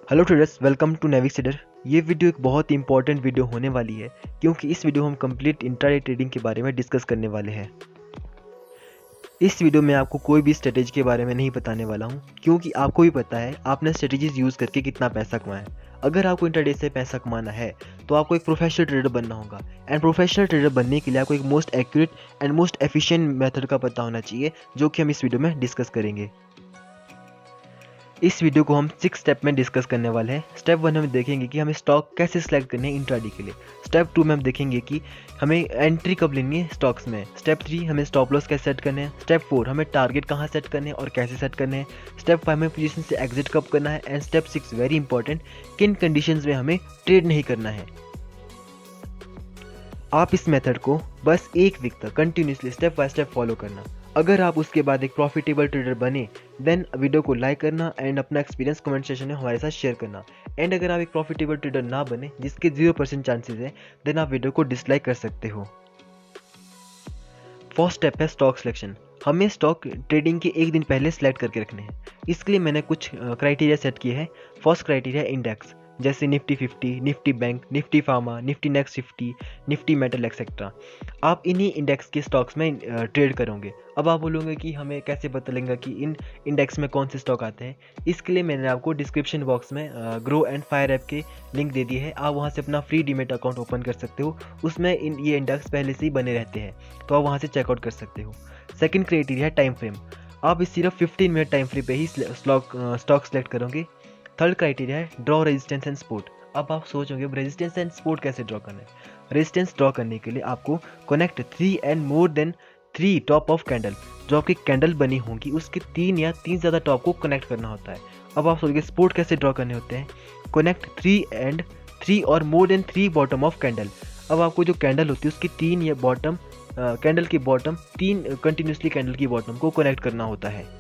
Hello traders, welcome to नेविक्सिडर। ये video एक बहुत ही इंपॉर्टेंट वीडियो होने वाली है क्योंकि इस वीडियो हम कंप्लीट इंट्राडे ट्रेडिंग के बारे में डिस्कस करने वाले हैं। इस वीडियो में आपको कोई भी स्ट्रेटेजी के बारे में नहीं बताने वाला हूँ क्योंकि आपको भी पता है आपने स्ट्रेटेजीज यूज़ करके कितना पैसा कमाया। अगर आपको इंट्राडे से पैसा कमाना है तो आपको एक प्रोफेशनल ट्रेडर बनना होगा एंड प्रोफेशनल ट्रेडर बनने के लिए आपको एक most accurate and most efficient method का पता होना चाहिए, जो कि हम इस वीडियो में डिस्कस करेंगे। इस वीडियो को हम 6 स्टेप में डिस्कस करने वाले हैं। स्टेप 1 हम देखेंगे कि हमें स्टॉक कैसे सिलेक्ट करने हैं इंट्राडे के लिए। स्टेप 2 में हम देखेंगे कि हमें एंट्री कब लेनी है स्टॉक्स में। स्टेप 3 हमें स्टॉप लॉस कैसे सेट करने हैं। स्टेप 4 हमें टारगेट कहाँ सेट करने हैं और कैसे सेट करने हैं। स्टेप 5 हमें पोजीशन से एग्जिट कब करना है एंड स्टेप 6 वेरी इंपॉर्टेंट, किन कंडीशंस में हमें ट्रेड नहीं करना है। आप इस मेथड को बस एक वीक तक continuously step by step follow करना। अगर आप उसके बाद एक प्रॉफिटेबल ट्रेडर बने देन वीडियो को लाइक करना एंड अपना एक्सपीरियंस कमेंट सेक्शन में हमारे साथ शेयर करना। एंड अगर आप एक प्रॉफिटेबल ट्रेडर ना बने, जिसके 0% चांसेस है, देन आप वीडियो को डिसलाइक कर सकते हो। फर्स्ट स्टेप है स्टॉक सिलेक्शन। हमें स्टॉक ट्रेडिंग के एक दिन पहले सेलेक्ट करके रखने हैं। इसके लिए मैंने कुछ क्राइटेरिया सेट किए हैं। फर्स्ट क्राइटेरिया इंडेक्स, जैसे Nifty 50, Nifty bank, Nifty pharma, Nifty next 50, Nifty metal etcetera. आप इन्हीं इंडेक्स के स्टॉक्स में ट्रेड करोगे। अब आप बोलोगे कि हमें कैसे पता लगेगा कि इन इंडेक्स में कौन से स्टॉक आते हैं। इसके लिए मैंने आपको डिस्क्रिप्शन बॉक्स में ग्रो एंड फायर ऐप के लिंक दे दिए है। आप वहाँ से अपना फ्री डीमेट अकाउंट ओपन कर सकते हो। उसमें ये इंडेक्स पहले से ही बने रहते हैं, तो आप वहाँ से चेकआउट कर सकते हो। सेकेंड क्राइटेरिया है टाइम फ्रेम। आप इस सिर्फ 15 मिनट टाइम फ्रेम पे ही स्टॉक सेलेक्ट करोगे। थर्ड क्राइटेरिया है ड्रॉ रेजिस्टेंस एंड सपोर्ट। अब आप सोचोगे रेजिस्टेंस एंड सपोर्ट कैसे ड्रॉ करना है। रेजिस्टेंस ड्रॉ करने के लिए आपको connect 3 and more than 3 top of candle, जो आपकी कैंडल बनी होंगी उसके 3 या 3 ज़्यादा टॉप को कनेक्ट करना होता है। अब आप सोचोगे सपोर्ट कैसे ड्रॉ करने होते हैं। कनेक्ट 3 और more than 3 bottom of candle. अब आपको जो कैंडल होती है उसकी 3 या बॉटम कैंडल की बॉटम 3 कंटिन्यूसली कैंडल की बॉटम को कनेक्ट करना होता है।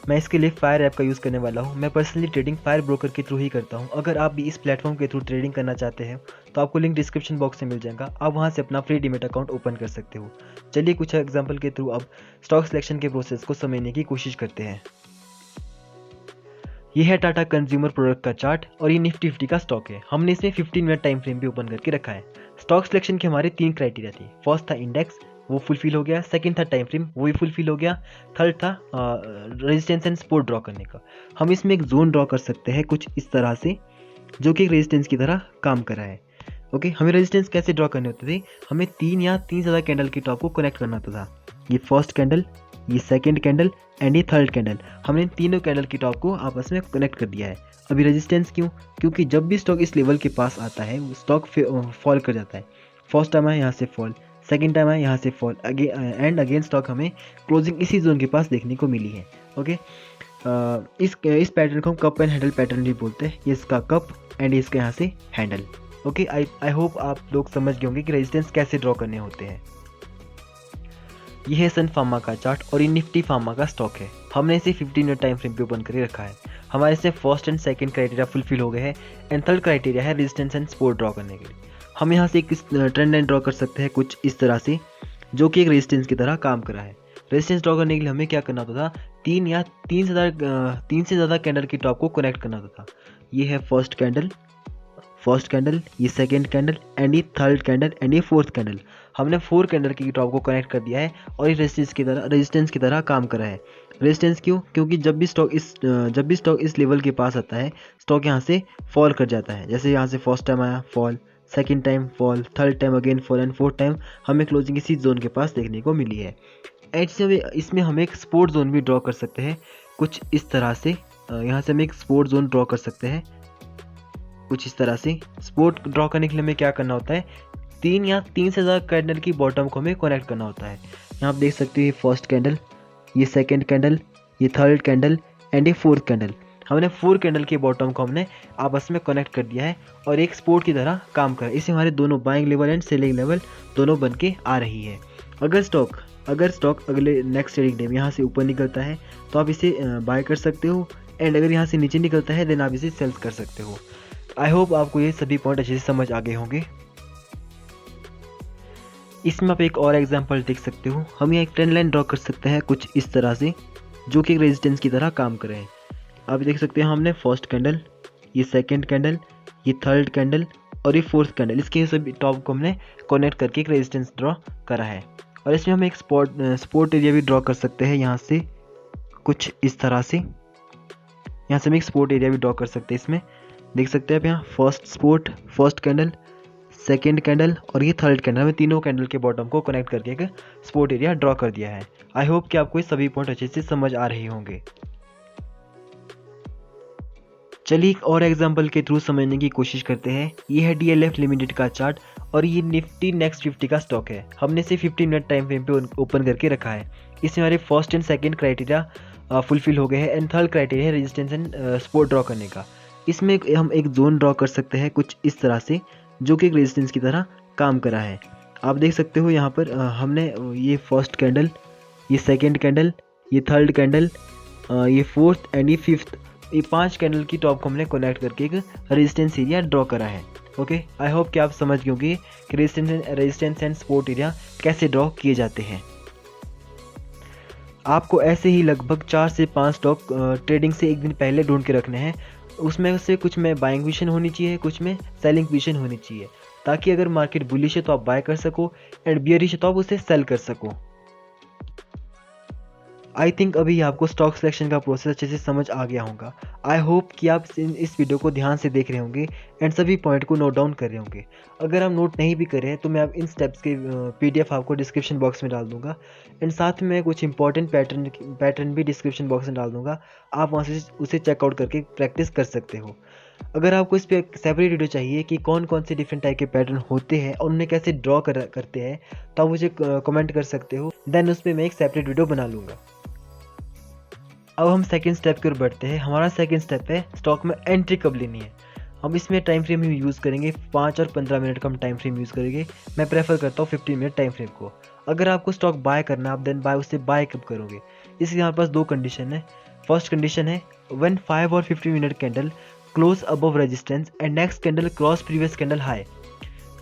मैं इसके लिए फायर ऐप का यूज़ करने वाला हूँ। मैं पर्सनली ट्रेडिंग फायर ब्रोकर के थ्रू ही करता हूँ। अगर आप भी इस प्लेटफॉर्म के थ्रू ट्रेडिंग करना चाहते हैं तो आपको लिंक डिस्क्रिप्शन बॉक्स में मिल जाएगा। आप वहाँ से अपना फ्री डीमेट अकाउंट ओपन कर सकते हो। चलिए कुछ एग्जांपल के थ्रू अब स्टॉक सिलेक्शन के प्रोसेस को समझने की कोशिश करते हैं। ये है टाटा कंज्यूमर प्रोडक्ट का चार्ट और ये निफ्टी 50 का स्टॉक है। हमने इसमें 15 मिनट टाइम फ्रेम भी ओपन करके रखा है। स्टॉक सिलेक्शन के हमारे 3 क्राइटेरिया थे। फर्स्ट था इंडेक्स, वो फुलफिल हो गया। सेकंड था टाइम फ्रेम, वो भी फुलफिल हो गया। थर्ड था रेजिस्टेंस एंड सपोर्ट ड्रॉ करने का। हम इसमें एक जोन ड्रॉ कर सकते हैं कुछ इस तरह से, जो कि एक रेजिस्टेंस की तरह काम कर रहा है। ओके, हमें रेजिस्टेंस कैसे ड्रॉ करने होते थे। हमें 3 या 3 ज़्यादा कैंडल की टॉप को कनेक्ट करना होता था। ये फर्स्ट कैंडल, ये सेकंड कैंडल एंड ये थर्ड कैंडल। हमने तीनों कैंडल की टॉप को आपस में कनेक्ट कर दिया है। अभी रेजिस्टेंस क्यों? क्योंकि जब भी स्टॉक इस लेवल के पास आता है वो स्टॉक फॉल कर जाता है। फर्स्ट टाइम है यहाँ से फॉल, सेकेंड टाइम है यहाँ से फॉल, अगेन स्टॉक हमें क्लोजिंग इसी जोन के पास देखने को मिली है। ओके, इस पैटर्न को हम कप एंड हैंडल पैटर्न भी बोलते हैं। ये इसका कप एंड इसका यहाँ से हैंडल। ओके, आई होप आप लोग समझ गए होंगे कि रेजिस्टेंस कैसे ड्रॉ करने होते हैं। ये है सन फार्मा का चार्ट और ये निफ्टी फार्मा का स्टॉक है। हमने इसे 15 मिनट टाइम फ्रेम पे ओपन करके रखा है। हमारे से first and second criteria fulfil हो गए हैं एंड थर्ड क्राइटेरिया है रेजिस्टेंस एंड सपोर्ट ड्रॉ करने के लिए। हम यहाँ से एक ट्रेंड लाइन ड्रॉ कर सकते हैं कुछ इस तरह से, जो कि एक रेजिस्टेंस की तरह काम कर रहा है। रेजिस्टेंस ड्रॉ करने के लिए हमें क्या करना होता था, 3 से ज़्यादा कैंडल की टॉप को कनेक्ट करना होता था। ये है फर्स्ट कैंडल, ये सेकेंड कैंडल एंड ये थर्ड कैंडल एंड ये फोर्थ कैंडल। हमने 4 कैंडल की टॉप को कनेक्ट कर दिया है और ये रेजिस्टेंस की तरह काम कर रहा है। रेजिस्टेंस क्यों? क्योंकि जब भी स्टॉक इस लेवल के पास आता है, स्टॉक यहाँ से फॉल कर जाता है। जैसे यहाँ से फर्स्ट टाइम आया fall, second time fall, third time again fall and fourth time हमें क्लोजिंग इसी जोन के पास देखने को मिली है। इसमें हम एक सपोर्ट जोन भी ड्रॉ कर सकते हैं कुछ इस तरह से। यहाँ से हम एक सपोर्ट जोन ड्रॉ कर सकते हैं कुछ इस तरह से। सपोर्ट ड्रॉ करने के लिए हमें क्या करना होता है, 3 या 3 से ज़्यादा कैंडल की बॉटम को हमें कनेक्ट करना होता है। यहाँ आप देख सकते हो ये फर्स्ट कैंडल, ये सेकेंड कैंडल, ये थर्ड कैंडल एंड ये फोर्थ कैंडल। हमने 4 कैंडल के बॉटम को हमने आपस में कनेक्ट कर दिया है और एक सपोर्ट की तरह काम कर रहा है। इससे हमारे दोनों buying level and selling level दोनों बन के आ रही है। अगर स्टॉक अगले नेक्स्ट ट्रेडिंग डे में यहाँ से ऊपर निकलता है तो आप इसे बाय कर सकते हो एंड अगर यहाँ से नीचे निकलता है देन आप इसे सेल कर सकते हो। आई होप आपको ये सभी पॉइंट अच्छे से समझ आ गए होंगे। इसमें आप एक और एग्जांपल देख सकते हो। हम यहाँ एक ट्रेंड लाइन ड्रॉ कर सकते हैं कुछ इस तरह से, जो कि एक रेजिस्टेंस की तरह काम कर रहे हैं। आप देख सकते हैं हमने फर्स्ट कैंडल, ये सेकंड कैंडल, ये थर्ड कैंडल और ये फोर्थ कैंडल, इसके सभी टॉप को हमने कनेक्ट करके एक रेजिस्टेंस ड्रॉ करा है। और इसमें हम एक सपोर्ट एरिया भी ड्रॉ कर सकते हैं, यहाँ से कुछ इस तरह से, यहाँ से हम एक सपोर्ट एरिया भी ड्रॉ कर सकते हैं। इसमें देख सकते हैं आप यहाँ फर्स्ट कैंडल, सेकेंड कैंडल और ये थर्ड कैंडल, में तीनों कैंडल के बॉटम को कनेक्ट करके एक सपोर्ट एरिया ड्रॉ कर दिया है। आई होप कि आपको ये सभी पॉइंट अच्छे से समझ आ रहे होंगे। चलिए एक और एग्जांपल के थ्रू समझने की कोशिश करते हैं। ये है DLF लिमिटेड का चार्ट और ये निफ्टी नेक्स्ट 50 का स्टॉक है। हमने इसे 15 मिनट टाइम फ्रेम पे ओपन करके रखा है। इसमें हमारे first and second criteria fulfil हो गए हैं एंड थर्ड क्राइटेरिया है रेजिस्टेंस एंड सपोर्ट ड्रॉ करने का। इसमें हम एक जोन ड्रॉ कर सकते हैं कुछ इस तरह से, जो कि एक रेजिस्टेंस की तरह काम करा है। आप देख सकते हो यहाँ पर हमने ये फर्स्ट कैंडल, ये सेकेंड कैंडल, ये थर्ड कैंडल, ये फोर्थ एंड ये फिफ्थ, ये 5 कैंडल की टॉप को हमने कनेक्ट करके एक रेजिस्टेंस एरिया ड्रॉ करा है। ओके, आई होप कि आप समझ गए होंगे कि रेजिस्टेंस एंड सपोर्ट एरिया कैसे ड्रॉ किए जाते हैं। आपको ऐसे ही लगभग 4 से 5 स्टॉक ट्रेडिंग से एक दिन पहले ढूंढ के रखने हैं। उसमें से कुछ में बाइंग पोजीशन होनी चाहिए, कुछ में सेलिंग पोजीशन होनी चाहिए, ताकि अगर मार्केट बुलिश है तो आप बाय कर सको एंड बियरिश है तो आप उसे सेल कर सको। आई थिंक अभी आपको स्टॉक सिलेक्शन का प्रोसेस अच्छे से समझ आ गया होगा। आई होप कि आप इस वीडियो को ध्यान से देख रहे होंगे एंड सभी पॉइंट को नोट डाउन कर रहे होंगे। अगर आप नोट नहीं भी कर रहे हैं तो मैं आप इन स्टेप्स के PDF आपको डिस्क्रिप्शन बॉक्स में डाल दूंगा एंड साथ में कुछ इंपॉर्टेंट पैटर्न भी डिस्क्रिप्शन बॉक्स में डाल दूंगा। आप वहाँ से उसे चेकआउट करके प्रैक्टिस कर सकते हो। अगर आपको इस पर सेपरेट वीडियो चाहिए कि कौन कौन से डिफरेंट टाइप के पैटर्न होते हैं और उन्हें कैसे ड्रॉ करते हैं, तो आप मुझे कमेंट कर सकते हो, देन उस पर मैं एक सेपरेट वीडियो बना लूँगा। अब हम सेकंड स्टेप की ओर बढ़ते हैं। हमारा सेकंड स्टेप है स्टॉक में एंट्री कब लेनी है। हम इसमें टाइम फ्रेम ही यूज़ करेंगे, 5 और 15 मिनट का हम टाइम फ्रेम यूज़ करेंगे। मैं प्रेफर करता हूँ 15 मिनट टाइम फ्रेम को। अगर आपको स्टॉक बाय करना है, आप देन उससे बाय कब करोगे। इसलिए हमारे पास 2 कंडीशन है। फर्स्ट कंडीशन है व्हेन 5 और 15 minute candle close above resistance and next candle cross previous candle high.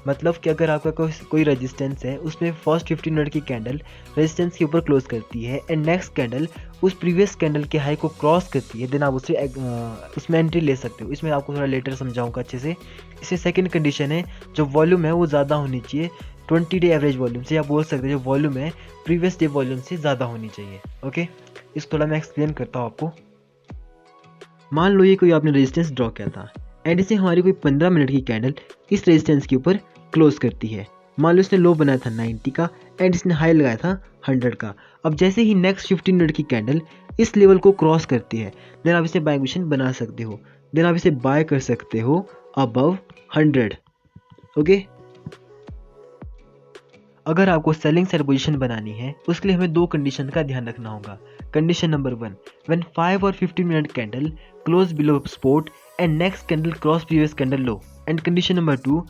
मतलब कि अगर आपका कोई रेजिस्टेंस है, उसमें फर्स्ट 15 मिनट की कैंडल रेजिस्टेंस के ऊपर क्लोज करती है एंड नेक्स्ट कैंडल उस प्रीवियस कैंडल के हाई को क्रॉस करती है, देन आप उसमें एंट्री ले सकते हो। इसमें आपको थोड़ा लेटर समझाऊंगा अच्छे से। इससे सेकंड कंडीशन है जो वॉल्यूम है वो ज़्यादा होनी चाहिए 20 डे एवरेज वॉल्यूम से। आप बोल सकते हैं जो वॉल्यूम है प्रीवियस डे वॉल्यूम से ज़्यादा होनी चाहिए। ओके, इसको थोड़ा मैं एक्सप्लेन करता हूँ आपको। मान लो ये कोई आपने रेजिस्टेंस ड्रॉ किया था एंड इसे हमारी कोई 15 मिनट की कैंडल इस रेजिस्टेंस के ऊपर क्लोज करती है। मान लो इसने लो बनाया था 90 का एंड इसने हाई लगाया था 100 का। अब जैसे ही नेक्स्ट 15 मिनट की कैंडल इस लेवल को क्रॉस करती है, देन आप इसे बाय पोजीशन बना सकते हो, देन आप इसे बाय कर सकते हो अबव 100। ओके, अगर आपको सेलिंग साइड पोजीशन बनानी है उसके लिए हमें 2 कंडीशन का ध्यान रखना होगा। कंडीशन नंबर 1, व्हेन 5 और 15 minute candle close below support and next candle cross previous candle low. And condition number 2,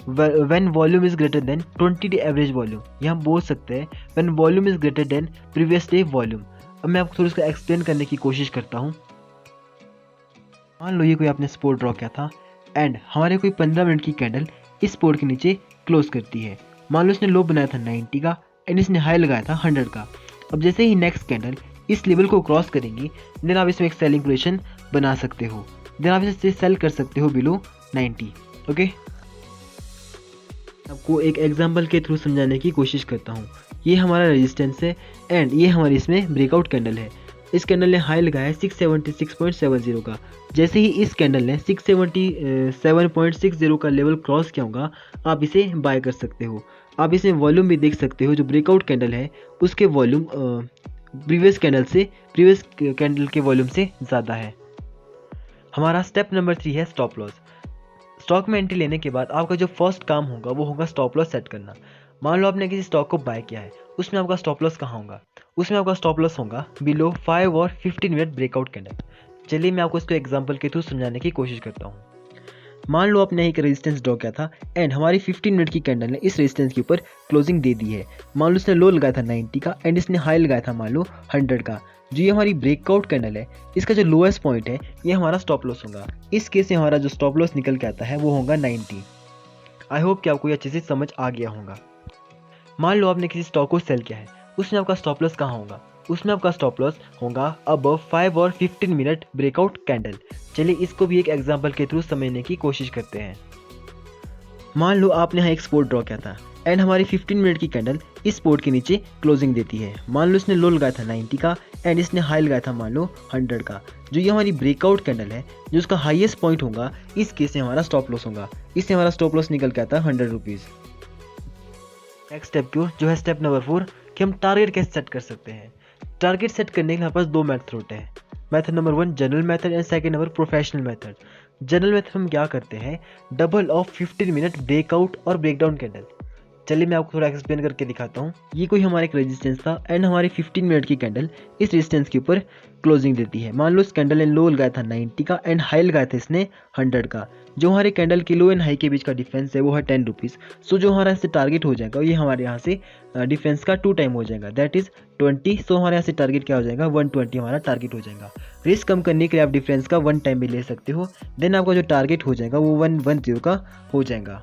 when volume is greater than 20 day average volume. यहाँ हम बोल सकते हैं when volume is greater than previous day volume. अब मैं आपको थोड़ा इसका एक्सप्लेन करने की कोशिश करता हूँ। मान लो ये कोई आपने सपोर्ट ड्रॉ किया था एंड हमारे कोई 15 मिनट की कैंडल इस सपोर्ट के नीचे क्लोज करती है। मान लो इसने लो बनाया था 90 का एंड इसने हाई लगाया था 100 का। अब जैसे ही नेक्स्ट कैंडल इस लेवल को क्रॉस करेंगी, देन आप इसमें एक सेलिंग पोजीशन बना सकते हो, देन आप इसे सेल कर सकते हो बिलो 90। ओके, आपको एक एग्जांपल के थ्रू समझाने की कोशिश करता हूँ। ये हमारा रेजिस्टेंस है एंड ये हमारी इसमें ब्रेकआउट कैंडल है। इस कैंडल ने हाई लगाया है 676.70 का। जैसे ही इस कैंडल ने 677.60 का लेवल क्रॉस किया होगा, आप इसे बाय कर सकते हो। आप इसमें वॉल्यूम भी देख सकते हो, जो ब्रेकआउट कैंडल है उसके वॉल्यूम प्रीवियस कैंडल के वॉल्यूम से ज़्यादा है। हमारा स्टेप नंबर 3 है स्टॉप लॉस। स्टॉक में एंट्री लेने के बाद आपका जो फर्स्ट काम होगा वो होगा स्टॉप लॉस सेट करना। मान लो आपने किसी स्टॉक को बाय किया है, उसमें आपका स्टॉप लॉस कहाँ होगा? उसमें आपका स्टॉप लॉस होगा बिलो 5 और 15 मिनट ब्रेकआउट कैंडल। चलिए मैं आपको इसको एग्जांपल के थ्रू समझाने की कोशिश करता हूँ। मान लो आपने एक रेजिस्टेंस ड्रॉ किया था एंड हमारी 15 मिनट की कैंडल ने इस रेजिस्टेंस के ऊपर क्लोजिंग दे दी है। मान लो इसने लो लगाया था 90 का एंड इसने हाई लगाया था मान लो 100 का। जो ये हमारी ब्रेकआउट कैंडल है, इसका जो लोएस्ट पॉइंट है ये हमारा स्टॉप लॉस होगा। इस केस में हमारा जो स्टॉप लॉस निकल के आता है वो होगा 90। आई होप कि आपको ये अच्छे से समझ आ गया होगा। मान लो आपने किसी स्टॉक को सेल किया है, उसमें आपका स्टॉप लॉस कहाँ होगा? उसमें आपका स्टॉप लॉस होगा अबव 5 और 15 मिनट ब्रेकआउट कैंडल। चलिए इसको भी एक एग्जांपल के थ्रू समझने की कोशिश करते हैं। मान लो आपने यहाँ एक सपोर्ट ड्रॉ किया था एंड हमारी 15 मिनट की कैंडल इस सपोर्ट के नीचे क्लोजिंग देती है। मान लो इसने लो लगाया था 90 का एंड इसने हाई लगाया था मान लो 100 का। जो ये हमारी ब्रेकआउट कैंडल है, जो उसका हाईएस्ट पॉइंट होगा, इस केस से हमारा स्टॉप लॉस होगा। इससे हमारा स्टॉप लॉस निकल के आता है 100 रुपीज़। नेक्स्ट स्टेप क्यों जो है स्टेप नंबर 4 कि हम टारगेट कैसे सेट कर सकते हैं। टारगेट सेट करने के हमारे पास दो मेथड होते हैं। Method number 1 general method and second number professional method. General method हम क्या करते हैं, डबल ऑफ 15 मिनट ब्रेकआउट और ब्रेकडाउन कैंडल। चलिए मैं आपको थोड़ा एक्सप्लेन करके दिखाता हूँ। ये कोई हमारा एक रेजिस्टेंस था एंड हमारी 15 मिनट की कैंडल इस रेजिस्टेंस के ऊपर क्लोजिंग देती है। मान लो इस कैंडल ने लो लगाया था 90 का एंड हाई लगाया था इसने 100 का। जो हमारे कैंडल के लो एंड हाई के बीच का डिफरेंस है वो है 10 रुपीज़। सो जो हमारा इससे टारगेट हो जाएगा ये हमारे यहाँ से डिफरेंस का 2 टाइम हो जाएगा, दैट इज 20। सो हमारे यहाँ से टारगेट क्या हो जाएगा, 120 हमारा टारगेट हो जाएगा। रिस्क कम करने के लिए आप डिफरेंस का 1 टाइम भी ले सकते हो, देन आपका जो टारगेट हो जाएगा वो 110 का हो जाएगा।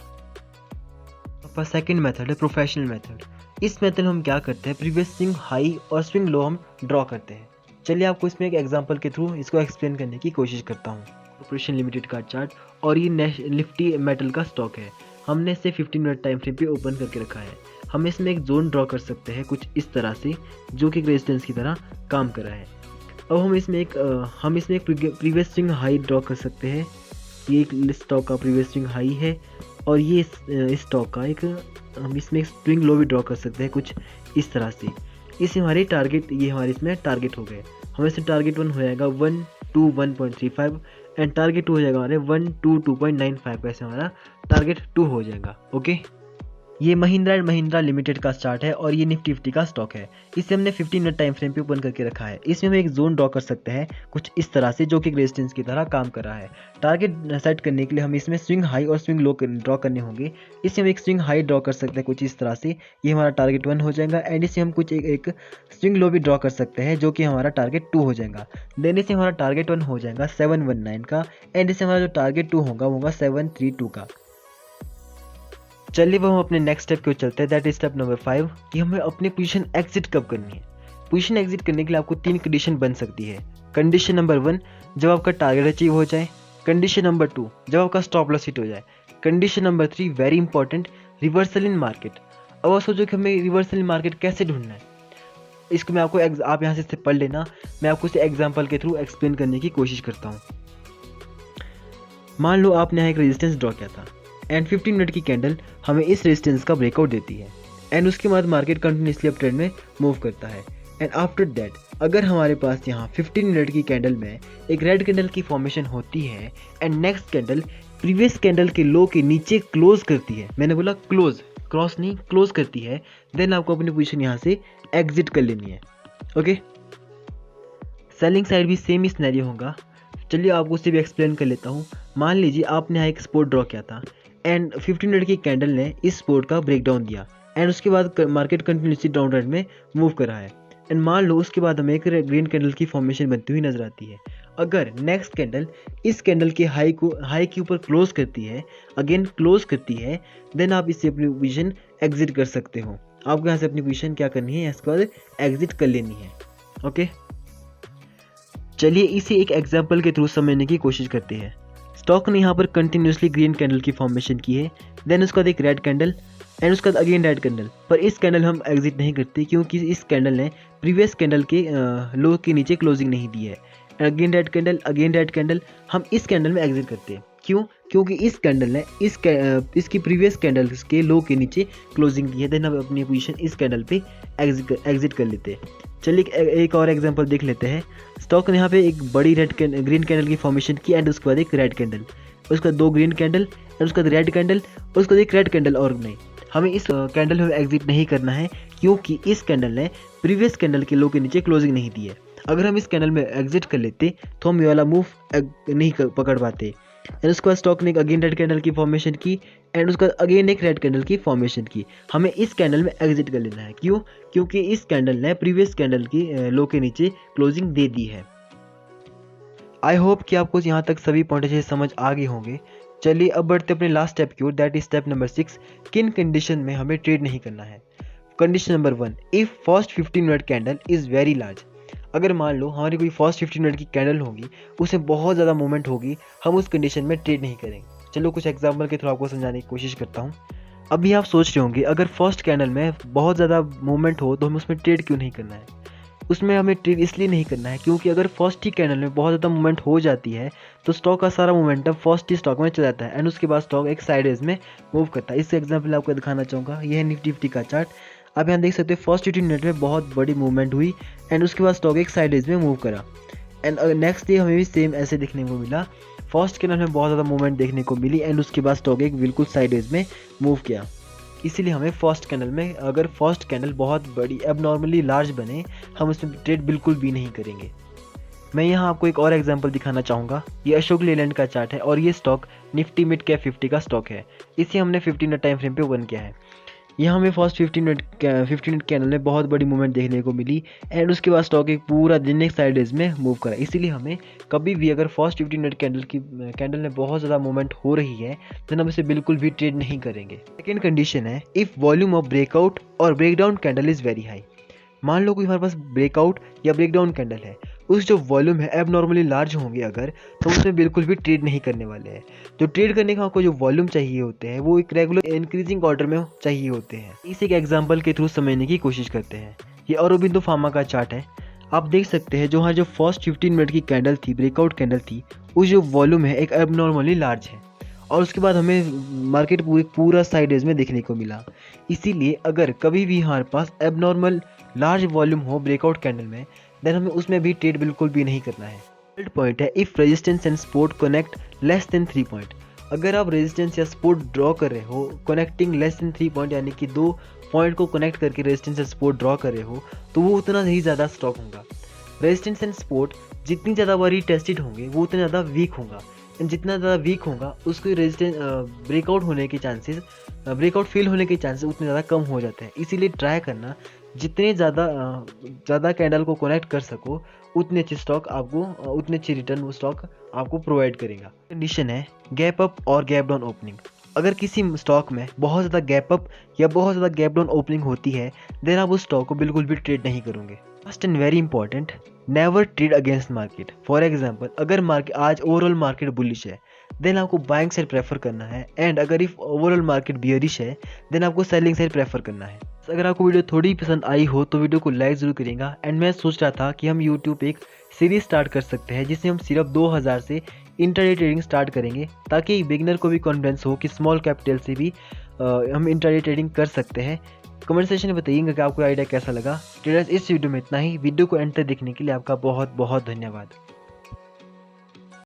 आपका सेकंड मेथड है प्रोफेशनल मेथड। इस मेथड में हम क्या करते हैं, प्रीवियस स्विंग हाई और स्विंग लो हम ड्रॉ करते हैं। चलिए आपको इसमें एक एग्जांपल के थ्रू इसको एक्सप्लेन करने की कोशिश करता हूँ। ऑपरेशन लिमिटेड का चार्ट और ये निफ्टी मेटल का स्टॉक है। हमने इसे 15 मिनट टाइम फ्रेम पे ओपन करके रखा है। हम इसमें एक जोन ड्रॉ कर सकते हैं कुछ इस तरह से, जो कि रेजिस्टेंस की तरह काम कर रहा है। अब हम इसमें एक प्रीवियस स्विंग हाई ड्रॉ कर सकते हैं। ये एक स्टॉक का प्रीवियस स्विंग हाई है और ये इस स्टॉक का हम इसमें एक स्विंग लो भी ड्रॉ कर सकते हैं कुछ इस तरह से। इससे हमारे टारगेट ये हमारे इसमें टारगेट हो गए। हमें इसमें टारगेट 1 हो जाएगा 121.35 एंड टारगेट 2 हो जाएगा हमारे 122.95। ऐसे हमारा टारगेट 2 हो जाएगा। ओके, ये महिंद्रा एंड महिंद्रा लिमिटेड का चार्ट है और ये निफ्टी 50 का स्टॉक है। इसे हमने 15 मिनट टाइम फ्रेम पे ओपन करके रखा है। इसमें हम एक जोन ड्रॉ कर सकते हैं कुछ इस तरह से, जो कि रेजिस्टेंस की तरह काम कर रहा है। टारगेट सेट करने के लिए हम इसमें स्विंग हाई और स्विंग लो ड्रॉ करने होंगे। इससे हम एक स्विंग हाई ड्रॉ कर सकते हैं कुछ इस तरह से, ये हमारा टारगेट 1 हो जाएगा। एंड इससे हम कुछ एक स्विंग लो भी ड्रॉ कर सकते हैं जो कि हमारा टारगेट 2 हो जाएगा। देन इससे हमारा टारगेट 1 हो जाएगा 719 का एंड इससे हमारा जो टारगेट 2 होगा वो होगा 732 का। चलिए वो हम अपने नेक्स्ट स्टेप की ओर चलते हैं, दैट इज स्टेप नंबर 5 कि हमें अपनी पोजीशन एग्जिट कब करनी है। पोजीशन एग्जिट करने के लिए आपको 3 कंडीशन बन सकती है। कंडीशन नंबर 1 जब आपका टारगेट अचीव हो जाए। कंडीशन नंबर 2 जब आपका स्टॉप लॉस हिट हो जाए। Condition number 3 very important, reversal इन मार्केट। अब आप सोचो कि हमें रिवर्सल इन मार्केट कैसे ढूंढना है। इसको मैं आपको आप यहाँ से पढ़ लेना, मैं आपको इसे एग्जाम्पल के थ्रू एक्सप्लेन करने की कोशिश करता हूँ। मान लो आपने यहाँ एक रेजिस्टेंस ड्रॉ किया था एंड 15 मिनट की कैंडल हमें इस रेजिस्टेंस का ब्रेकआउट देती है एंड उसके बाद मार्केट कंटिन्यूसली अप ट्रेंड में मूव करता है। एंड आफ्टर दैट अगर हमारे पास यहाँ 15 मिनट की कैंडल में एक रेड कैंडल की फॉर्मेशन होती है and next candle previous candle के लो के नीचे क्लोज करती है, मैंने बोला क्लोज, क्रॉस नहीं, क्लोज करती है, देन आपको अपनी पोजीशन यहाँ से एग्जिट कर लेनी है। ओके, सेलिंग साइड भी सेम ही सिनेरियो होगा। चलिए आपको उसे भी एक्सप्लेन कर लेता हूँ। मान लीजिए आपने यहाँ एक सपोर्ट ड्रॉ किया था एंड 15 मिनट की कैंडल ने इस सपोर्ट का ब्रेकडाउन दिया एंड उसके बाद मार्केट कंटिन्यूसली डाउन ट्रेंड में मूव कर रहा है। एंड मान लो उसके बाद हमें एक ग्रीन कैंडल की फॉर्मेशन बनती हुई नजर आती है। अगर नेक्स्ट कैंडल इस कैंडल के हाई के ऊपर क्लोज करती है, अगेन क्लोज करती है, देन आप इससे अपनी पोजीशन एग्जिट कर सकते हो। आपको यहाँ से अपनी पोजीशन क्या करनी है, इसके बाद एग्जिट कर लेनी है। ओके, चलिए इसे एक एग्जाम्पल के थ्रू समझने की कोशिश करते हैं। स्टॉक ने यहाँ पर कंटिन्यूसली ग्रीन कैंडल की फॉर्मेशन की है, देन उसके बाद एक रेड कैंडल एंड उसके बाद अगेन रेड कैंडल, पर इस कैंडल हम एग्जिट नहीं करते क्योंकि इस कैंडल ने प्रीवियस कैंडल के लो के नीचे क्लोजिंग नहीं दी है। अगेन रेड कैंडल, हम इस कैंडल में एग्जिट करते हैं। क्यों? क्योंकि इस कैंडल ने इसकी प्रीवियस कैंडल के लो के नीचे क्लोजिंग दी है, देन हम अपनी पोजीशन इस कैंडल पे एग्जिट कर लेते हैं। चलिए एक और एग्जांपल देख लेते हैं। स्टॉक ने यहाँ पे एक बड़ी ग्रीन कैंडल की फॉर्मेशन की एंड उसके बाद एक रेड कैंडल, उसके बाद 2 ग्रीन कैंडल एंड उसके बाद रेड कैंडल, उसके बाद एक रेड कैंडल और नहीं। हमें इस कैंडल में एग्जिट नहीं करना है क्योंकि इस कैंडल ने प्रीवियस कैंडल के लो के नीचे क्लोजिंग नहीं दी है। अगर हम इस कैंडल में एग्जिट कर लेते तो हम ये वाला मूव नहीं पकड़ पाते। एंड उसके बाद स्टॉक ने अगेन रेड कैंडल की फॉर्मेशन की एंड उसके बाद अगेन एक रेड कैंडल की फॉर्मेशन की। हमें इस कैंडल में एग्जिट कर लेना है। क्यों? क्योंकि इस कैंडल ने प्रीवियस कैंडल की लो के नीचे क्लोजिंग दे दी है। आई होप कि आपको यहाँ तक सभी पॉइंट अच्छे से समझ आ गए होंगे। चलिए अब बढ़ते अपने लास्ट स्टेप की ओर, दैट इज स्टेप नंबर 6, किन कंडीशन में हमें ट्रेड नहीं करना है। Condition number 1, if first 15 minute candle is very large. अगर मान लो हमारी कोई फर्स्ट 15 मिनट की कैंडल होगी, उसमें बहुत ज़्यादा मूवमेंट होगी, हम उस कंडीशन में ट्रेड नहीं करेंगे। चलो कुछ एग्जांपल के थ्रू आपको समझाने की कोशिश करता हूँ। अभी आप सोच रहे होंगे अगर फर्स्ट कैंडल में बहुत ज़्यादा मूवमेंट हो तो हमें उसमें ट्रेड क्यों नहीं करना है। उसमें हमें ट्रेड इसलिए नहीं करना है क्योंकि अगर फर्स्ट ही कैंडल में बहुत ज़्यादा मूवमेंट हो जाती है तो स्टॉक का सारा मोमेंटम फर्स्ट ही स्टॉक में चला जाता है एंड उसके बाद स्टॉक एक साइडवेज में मूव करता है। इसका एग्जांपल आपको दिखाना चाहूँगा। यह है निफ्टी 50 का चार्ट। आप यहाँ देख सकते हैं फर्स्ट 15 मिनट में बहुत बड़ी मूवमेंट हुई एंड उसके बाद स्टॉक एक साइडवेज में मूव करा एंड नेक्स्ट डे हमें भी सेम ऐसे देखने को मिला। फर्स्ट कैंडल में बहुत ज़्यादा मूवमेंट देखने को मिली एंड उसके बाद स्टॉक एक बिल्कुल साइडवेज में मूव किया। इसीलिए हमें फर्स्ट कैंडल में अगर फर्स्ट कैंडल बहुत बड़ी एबनॉर्मली लार्ज बने, हम उसमें ट्रेड बिल्कुल भी नहीं करेंगे। मैं यहाँ आपको एक और एग्जांपल दिखाना चाहूँगा। ये अशोक लेलैंड का चार्ट है और ये स्टॉक निफ्टी मिड कैप 50 का स्टॉक है। इसे हमने 15 मिनट टाइम फ्रेम पे ओपन किया है। यहाँ हमें फर्स्ट 15 मिनट कैंडल में बहुत बड़ी मूवमेंट देखने को मिली एंड उसके बाद स्टॉक एक पूरा दिन एक साइडवेज में मूव करा। इसीलिए हमें कभी भी अगर फर्स्ट 15 मिनट कैंडल में बहुत ज़्यादा मूवमेंट हो रही है तो हम इसे बिल्कुल भी ट्रेड नहीं करेंगे। सेकेंड कंडीशन है इफ़ वॉल्यूम ऑफ ब्रेकआउट और breakdown candle is very high. मान लो कोई हमारे पास ब्रेकआउट या ब्रेकडाउन कैंडल है, उस जो वॉल्यूम है एबनॉर्मली लार्ज होंगे अगर, तो उसमें बिल्कुल भी ट्रेड नहीं करने वाले हैं। तो ट्रेड करने का आपको जो वॉल्यूम चाहिए होते हैं वो एक रेगुलर इंक्रीजिंग ऑर्डर में चाहिए होते हैं। इसी के एग्जांपल के थ्रू समझने की कोशिश करते हैं। ये औरोबिंदो फार्मा का चार्ट है। आप देख सकते हैं जो फर्स्ट 15 मिनट की कैंडल थी, ब्रेकआउट कैंडल थी, उस जो वॉल्यूम है एक एबनॉर्मली लार्ज है और उसके बाद हमें मार्केट पूरा साइडवेज में देखने को मिला। इसीलिए अगर कभी भी हमारे पास एबनॉर्मल लार्ज वॉल्यूम हो ब्रेकआउट कैंडल में, देन हमें उसमें भी ट्रेड बिल्कुल भी नहीं करना है। थर्ड पॉइंट है if resistance and support connect less than 3 point. अगर आप रेजिस्टेंस या सपोर्ट ड्रॉ कर रहे हो कनेक्टिंग लेस देन 3 पॉइंट, यानी कि 2 पॉइंट को कनेक्ट करके रेजिस्टेंस या सपोर्ट ड्रॉ कर रहे हो, तो वो उतना ही ज़्यादा स्ट्रॉन्ग होगा। रेजिस्टेंस एंड सपोर्ट जितनी ज़्यादा बारी टेस्टेड होंगे वो उतना ज़्यादा वीक होगा एंड जितना ज़्यादा वीक होगा उसकी रेजिस्टेंस ब्रेकआउट होने के चांसेस, ब्रेकआउट फेल होने के चांसेस उतने ज़्यादा कम हो जाते हैं। इसीलिए ट्राई करना जितने ज़्यादा कैंडल को कनेक्ट कर सको उतने अच्छे स्टॉक आपको, उतने अच्छे रिटर्न वो स्टॉक आपको प्रोवाइड करेगा। कंडीशन है गैप अप और गैप डाउन ओपनिंग। अगर किसी स्टॉक में बहुत ज़्यादा गैप अप या बहुत ज़्यादा गैप डाउन ओपनिंग होती है, देन आप उस स्टॉक को बिल्कुल भी ट्रेड नहीं करोगे। First and very important, never trade against market. For example अगर मार्केट आज ओवरऑल मार्केट बुलिश है, देन आपको बाइंग साइड प्रेफर करना है एंड अगर इफ ओवरऑल मार्केट बियरिश है, देन आपको सेलिंग साइड प्रेफर करना है। अगर आपको वीडियो थोड़ी पसंद आई हो तो वीडियो को लाइक ज़रूर करिएगा। एंड मैं सोच रहा था कि हम यूट्यूब पे एक सीरीज स्टार्ट कर सकते हैं जिससे हम सिर्फ 2000 से इंट्राडे ट्रेडिंग स्टार्ट करेंगे, ताकि बिगिनर को भी कॉन्फिडेंस हो कि स्मॉल कैपिटल से भी हम इंट्राडे ट्रेडिंग कर सकते हैं। कमेंट सेक्शन में बताइएगा कि आपको आइडिया कैसा लगा। ट्रेडर्स इस वीडियो में इतना ही। वीडियो को एंड तक देखने के लिए आपका बहुत बहुत धन्यवाद।